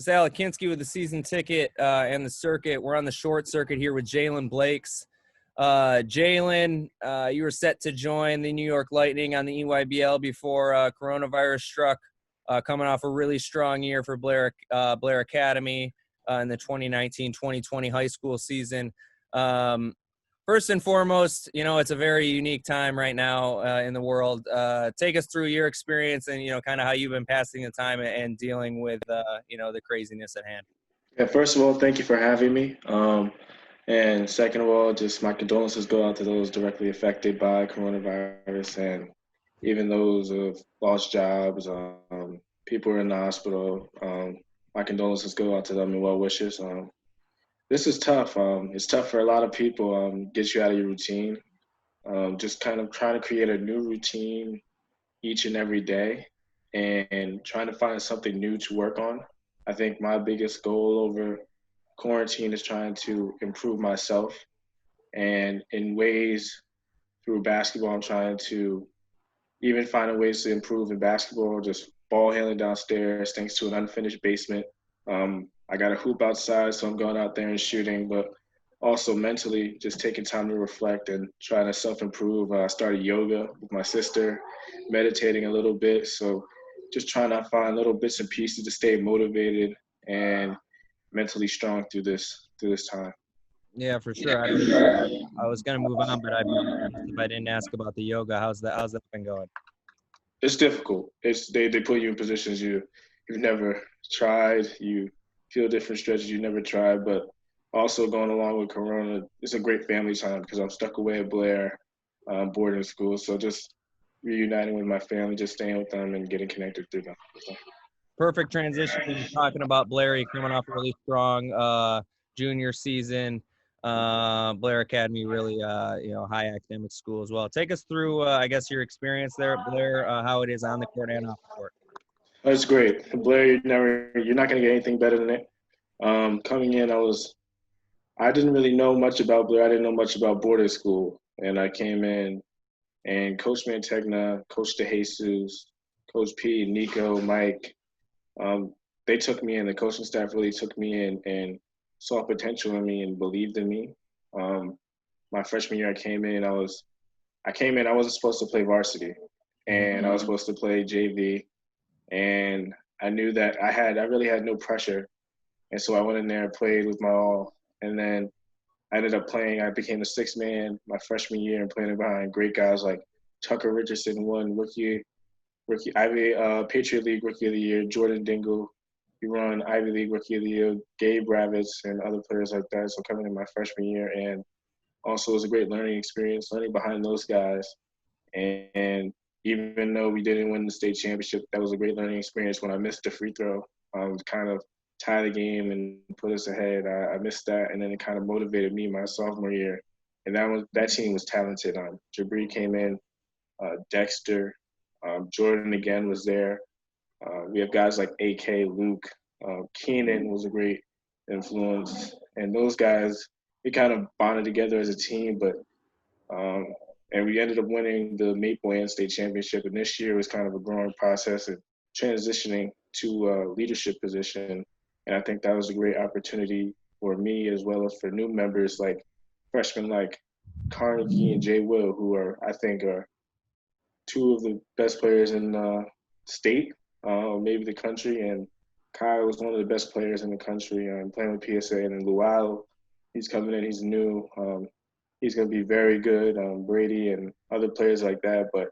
is Alex Kinsky with the season ticket and the circuit. We're on the short circuit here with Jaylen Blakes. Jaylen, you were set to join the New York Lightning on the EYBL before coronavirus struck, coming off a really strong year for Blair Academy in the 2019-2020 high school season. First and foremost, it's a very unique time right now in the world. Take us through your experience and, kind of how you've been passing the time and dealing with, the craziness at hand. Yeah, first of all, thank you for having me. And second of all, just my condolences go out to those directly affected by coronavirus and even those who've lost jobs, people who are in the hospital. My condolences go out to them and well wishes. This is tough. It's tough for a lot of people. Get you out of your routine. Just kind of trying to create a new routine each and every day and trying to find something new to work on. I think my biggest goal over quarantine is trying to improve myself. And in ways through basketball, I'm trying to even find ways to improve in basketball, just ball handling downstairs, thanks to an unfinished basement. I got a hoop outside, so I'm going out there and shooting, but also mentally just taking time to reflect and trying to self-improve. I started yoga with my sister, meditating a little bit. So just trying to find little bits and pieces to stay motivated and mentally strong through this time. Yeah, for sure. I was going to move on, but if I didn't ask about the yoga, how's that been going? It's difficult. They put you in positions you've never tried. You feel different stretches you never tried, but also going along with Corona, it's a great family time because I'm stuck away at Blair boarding school. So just reuniting with my family, just staying with them and getting connected through them. So. Perfect transition. Talking about Blair, coming off a really strong junior season. Blair Academy, really, high academic school as well. Take us through, I guess, your experience there at Blair, how it is on the court and off the court. That's great. Blair, you're not going to get anything better than it. Coming in, I didn't really know much about Blair. I didn't know much about boarding school. And I came in, and Coach Mantegna, Coach DeJesus, Coach P, Nico, Mike, they took me in. The coaching staff really took me in and saw potential in me and believed in me. My freshman year I came in, I wasn't supposed to play varsity. And I was supposed to play JV. And I knew that I really had no pressure. And so I went in there and played with my all. And then I ended up playing. I became the sixth man my freshman year and playing behind great guys like Tucker Richardson won Patriot League Rookie of the Year, Jordan Dingle. He won Ivy League Rookie of the Year, Gabe Ravitz, and other players like that. So coming in my freshman year, and also it was a great learning experience, learning behind those guys. And even though we didn't win the state championship, that was a great learning experience. When I missed the free throw, kind of tie the game and put us ahead. I missed that, and then it kind of motivated me my sophomore year. And that team was talented. Jabri came in, Dexter, Jordan again was there. We have guys like AK, Luke, Keenan was a great influence, and those guys, we kind of bonded together as a team. But and we ended up winning the Maple Land State Championship. And this year was kind of a growing process of transitioning to a leadership position. And I think that was a great opportunity for me as well as for new members like freshmen like Carnegie and Jay Will, who I think are two of the best players in the state, maybe the country. And Kyle was one of the best players in the country playing with PSA. And then Luau, he's coming in, he's new. He's going to be very good, Brady and other players like that. But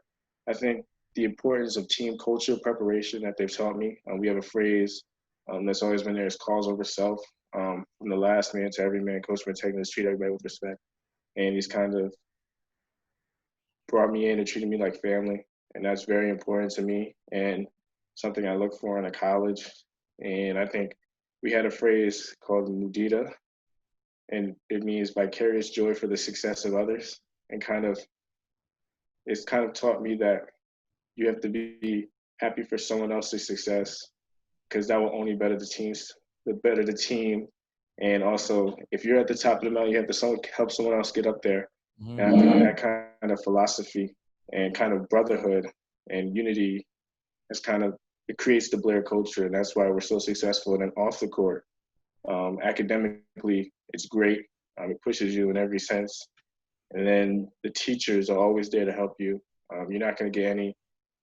I think the importance of team culture preparation that they've taught me. We have a phrase that's always been there is calls over self. From the last man to every man, Coach Mantegna has treated everybody with respect. And he's kind of brought me in and treated me like family. And that's very important to me and something I look for in a college. And I think we had a phrase called Mudita, and it means vicarious joy for the success of others. And it's kind of taught me that you have to be happy for someone else's success, because that will only better the team. And also, if you're at the top of the mountain, you have to help someone else get up there. Mm-hmm. And I think that kind of philosophy and kind of brotherhood and unity has kind of it creates the Blair culture, and that's why we're so successful. And then off the court, academically, it's great. It pushes you in every sense. And then the teachers are always there to help you. You're not going to get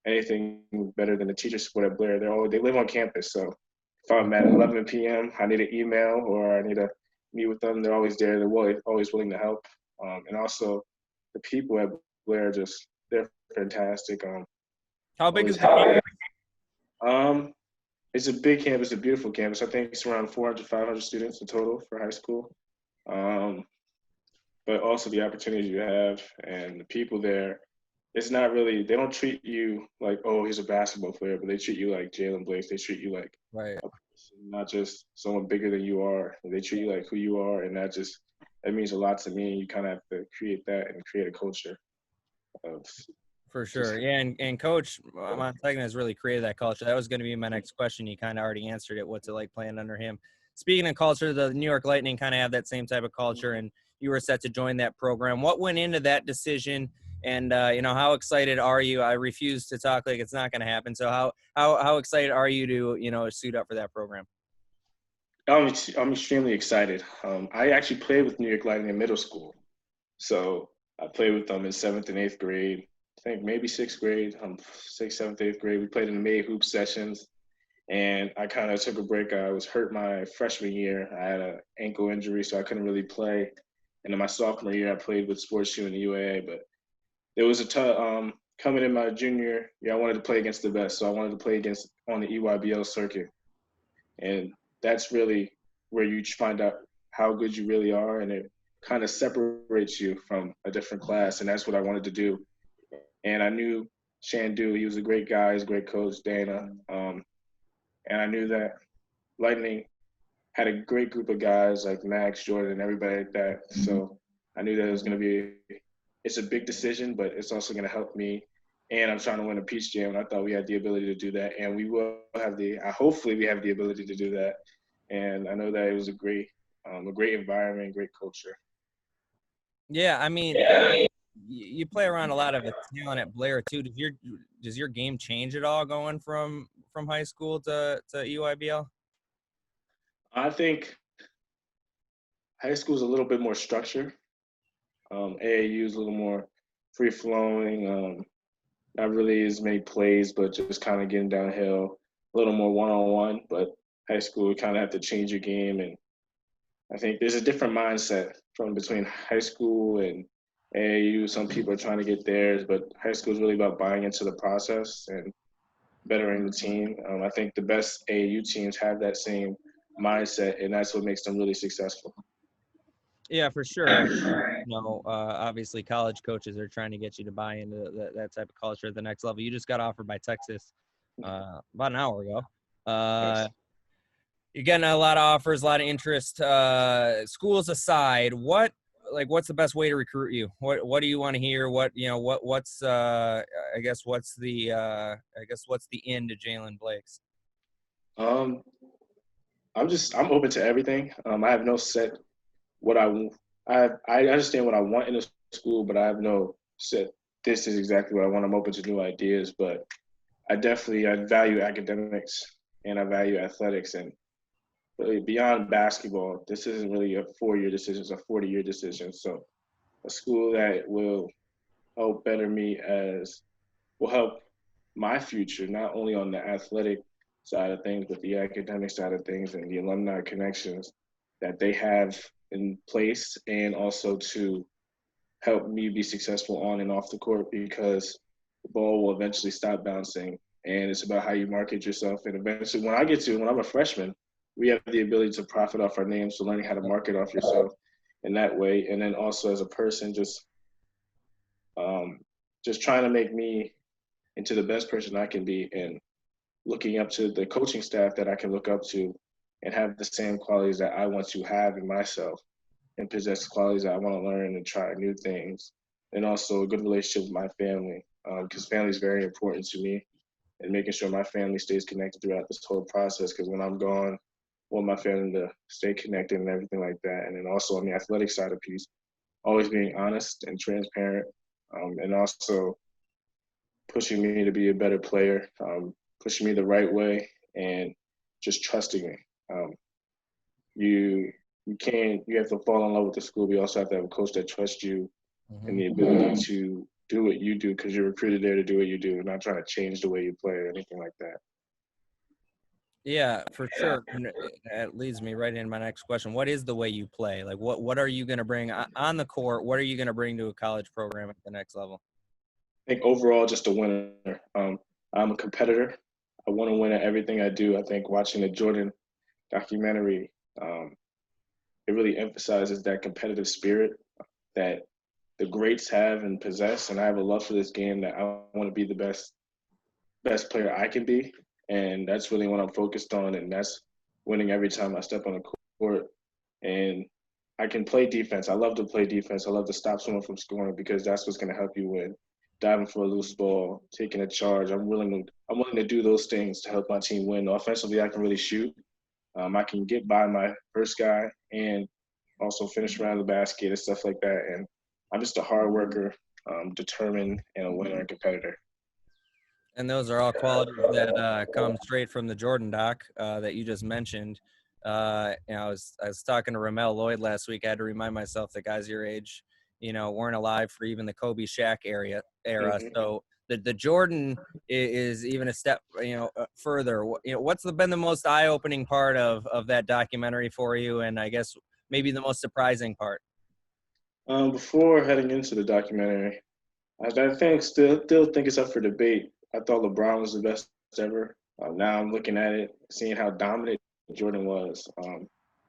anything better than the teacher support at Blair. They live on campus, so if I'm at 11 p.m., I need an email or I need to meet with them. They're always there. They're always willing to help. And also, the people at Blair they're fantastic. How big is Always the campus? It's a big campus, a beautiful campus. I think it's around 400, 500 students in total for high school. But also the opportunities you have and the people there. It's not really, they don't treat you like, oh, he's a basketball player, but they treat you like Jaylen Blakes. They treat you like Right. a person, not just someone bigger than you are. They treat you like who you are, and that means a lot to me. You kind of have to create that and create a culture of For sure. Yeah, and Coach Montagna has really created that culture. That was going to be my next question. You kind of already answered it. What's it like playing under him? Speaking of culture, the New York Lightning kind of have that same type of culture, and you were set to join that program. What went into that decision? And how excited are you? I refuse to talk like it's not going to happen. So how excited are you to suit up for that program? I'm extremely excited. I actually played with New York Lightning in middle school, so I played with them in 7th and 8th grade. I think maybe 6th grade, 6th, 7th, 8th grade. We played in the May hoop sessions, and I kind of took a break. I was hurt my freshman year. I had an ankle injury, so I couldn't really play. And in my sophomore year, I played with Sports U in the UAA, but it was a tough. Coming in my junior year, I wanted to play against the best, so I wanted to play on the EYBL circuit, and that's really where you find out how good you really are, and it kind of separates you from a different class, and that's what I wanted to do. And I knew Shandu, he was a great guy, he's a great coach, Dana, and I knew that Lightning had a great group of guys like Max, Jordan, and everybody like that. So I knew that it was going to it's a big decision, but it's also going to help me. And I'm trying to win a Peach Jam, and I thought we had the ability to do that. And we will have hopefully we have the ability to do that. And I know that it was a great environment, great culture. Yeah, I mean, you play around a lot of talent at Blair too. Does your game change at all going from high school to EYBL? I think high school is a little bit more structured. AAU is a little more free flowing. Not really as many plays, but just kind of getting downhill. A little more one-on-one. But high school, you kind of have to change your game, and I think there's a different mindset from between high school and AAU. Some people are trying to get theirs, but high school is really about buying into the process and bettering the team. I think the best AAU teams have that same mindset, and that's what makes them really successful. Yeah, for sure. Obviously college coaches are trying to get you to buy into that type of culture at the next level. You just got offered by Texas about an hour ago. Yes. You're getting a lot of offers, a lot of interest. Schools aside, what's the best way to recruit you? What do you want to hear? What's the end to Jaylen Blakes? I'm open to everything. I have no set what I understand what I want in a school, but I have no set. This is exactly what I want. I'm open to new ideas, but I value academics and I value athletics, and really beyond basketball, this isn't really a 4-year decision; it's a 40-year decision. So, a school that will help better me will help my future, not only on the athletic side of things, but the academic side of things and the alumni connections that they have in place, and also to help me be successful on and off the court, because the ball will eventually stop bouncing, and it's about how you market yourself. And eventually, when I'm a freshman, we have the ability to profit off our names, so learning how to market off yourself in that way. And then also as a person, just trying to make me into the best person I can be, and looking up to the coaching staff that I can look up to and have the same qualities that I want to have in myself, and possess qualities that I want to learn and try new things. And also a good relationship with my family, because family is very important to me, and making sure my family stays connected throughout this whole process, because when I'm gone, I want my family to stay connected and everything like that. And then also on the athletic side of peace, always being honest and transparent, and also pushing me to be a better player, pushing me the right way, and just trusting me. You you have to fall in love with the school, but you also have to have a coach that trusts you and the ability to do what you do because you're recruited there to do what you do, not trying to change the way you play or anything like that. Yeah, for sure. And that leads me right into my next question. What is the way you play? Like, what are you going to bring on the court? What are you going to bring to a college program at the next level? I think overall, just a winner. I'm a competitor. I want to win at everything I do. I think watching the Jordan documentary, it really emphasizes that competitive spirit that the greats have and possess. And I have a love for this game that I want to be the best player I can be. And that's really what I'm focused on. And that's winning every time I step on the court. And I can play defense. I love to play defense. I love to stop someone from scoring because that's what's going to help you win. Diving for a loose ball, taking a charge. I'm willing to do those things to help my team win. Offensively, I can really shoot. I can get by my first guy and also finish around the basket and stuff like that. And I'm just a hard worker, determined, and a winner and competitor. And those are all qualities that come straight from the Jordan doc that you just mentioned. I was talking to Ramel Lloyd last week. I had to remind myself that guys your age, weren't alive for even the Kobe Shaq era. Mm-hmm. So the Jordan is even a step, further. What's been the most eye-opening part of that documentary for you, and I guess maybe the most surprising part? Before heading into the documentary, I think still think it's up for debate. I thought LeBron was the best ever. Now I'm looking at it, seeing how dominant Jordan was.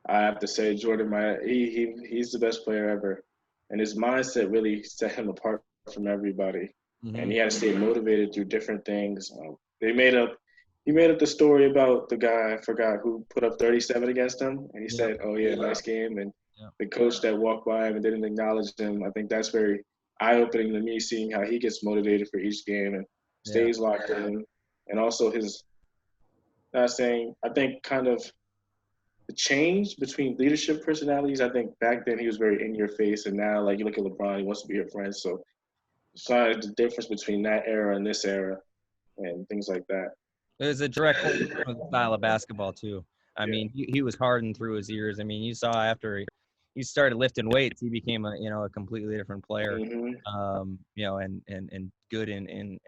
I have to say Jordan, he's the best player ever, and his mindset really set him apart from everybody. Mm-hmm. And he had to stay motivated through different things. He made up the story about the guy, I forgot, who put up 37 against him, and he said, "Oh yeah, nice game." And the coach that walked by him and didn't acknowledge him. I think that's very eye-opening to me, seeing how he gets motivated for each game and stays locked in, and also I think kind of the change between leadership personalities. I think back then he was very in your face, and now like you look at LeBron, he wants to be your friend. So sorry, the difference between that era and this era, and things like that. There's a direct style of basketball too. I mean, he was hardened through his years. I mean, you saw after he started lifting weights, he became a completely different player. Mm-hmm. And good in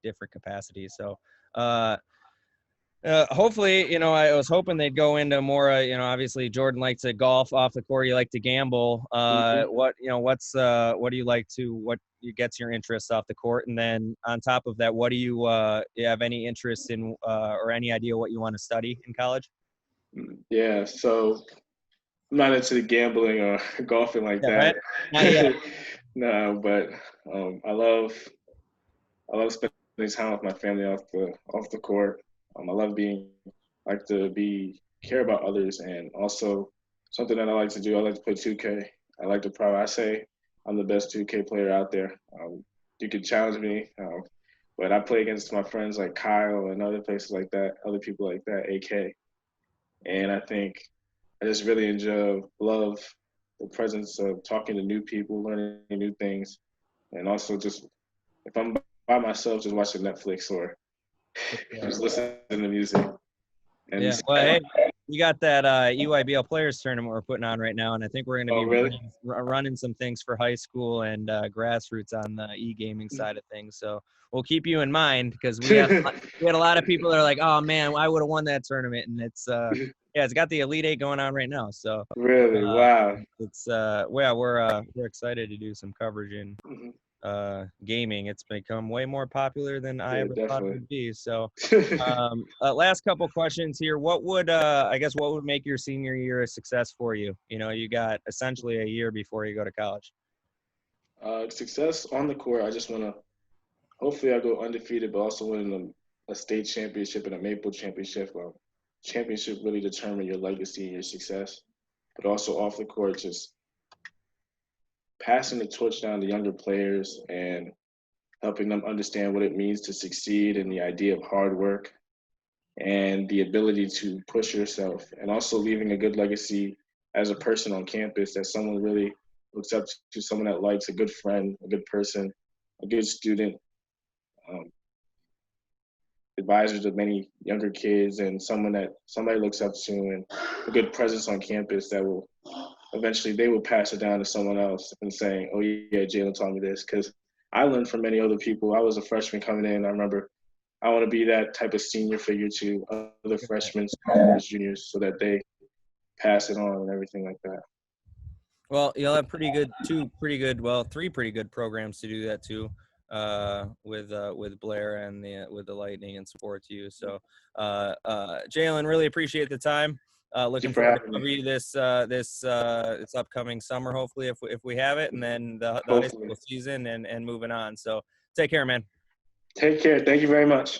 different capacities. So, hopefully, I was hoping they'd go into more. Obviously Jordan likes to golf off the court. You like to gamble. What do you like to? What gets your interest off the court? And then on top of that, what do you have any interest in or any idea what you want to study in college? Yeah, so I'm not into the gambling or golfing like that. Right? Not yet. No, but I love spending time with my family off the court. Like to care about others, and also something that I like to do. I like to play 2K. I say I'm the best 2K player out there. You can challenge me, but I play against my friends like Kyle and other places like that, other people like that, AK. And I think I just really love the presence of talking to new people, learning new things, and also just if I'm by myself, just watching Netflix or just listening to music. And well, hey, you got that EYBL Players Tournament we're putting on right now, and I think we're going to be running some things for high school and grassroots on the e-gaming side of things. So we'll keep you in mind because we had a lot of people that are like, "Oh man, I would have won that tournament," and it's it's got the Elite Eight going on right now. So really, wow, it's we're excited to do some coverage in. Gaming. It's become way more popular than I ever thought it would be. So last couple questions here. What would make your senior year a success for you? You got essentially a year before you go to college. Success on the court, I just want to hopefully I go undefeated, but also win a state championship and a Maple championship. Championship really determine your legacy and your success, but also off the court, just passing the torch down to younger players and helping them understand what it means to succeed and the idea of hard work and the ability to push yourself, and also leaving a good legacy as a person on campus that someone really looks up to, someone that likes, a good friend, a good person, a good student. advisor to many younger kids and someone that somebody looks up to and a good presence on campus that will eventually they will pass it down to someone else and saying, oh, yeah, Jaylen taught me this. Because I learned from many other people. I was a freshman coming in. I remember I want to be that type of senior figure to other freshmen, sophomores, juniors, so that they pass it on and everything like that. Well, you'll have three pretty good programs to do that too, with Blair and with the Lightning and Sport U. So, Jaylen, really appreciate the time. Looking forward to cover you this upcoming summer, hopefully, if we have it, and then the high school season and moving on. So, take care, man. Take care. Thank you very much.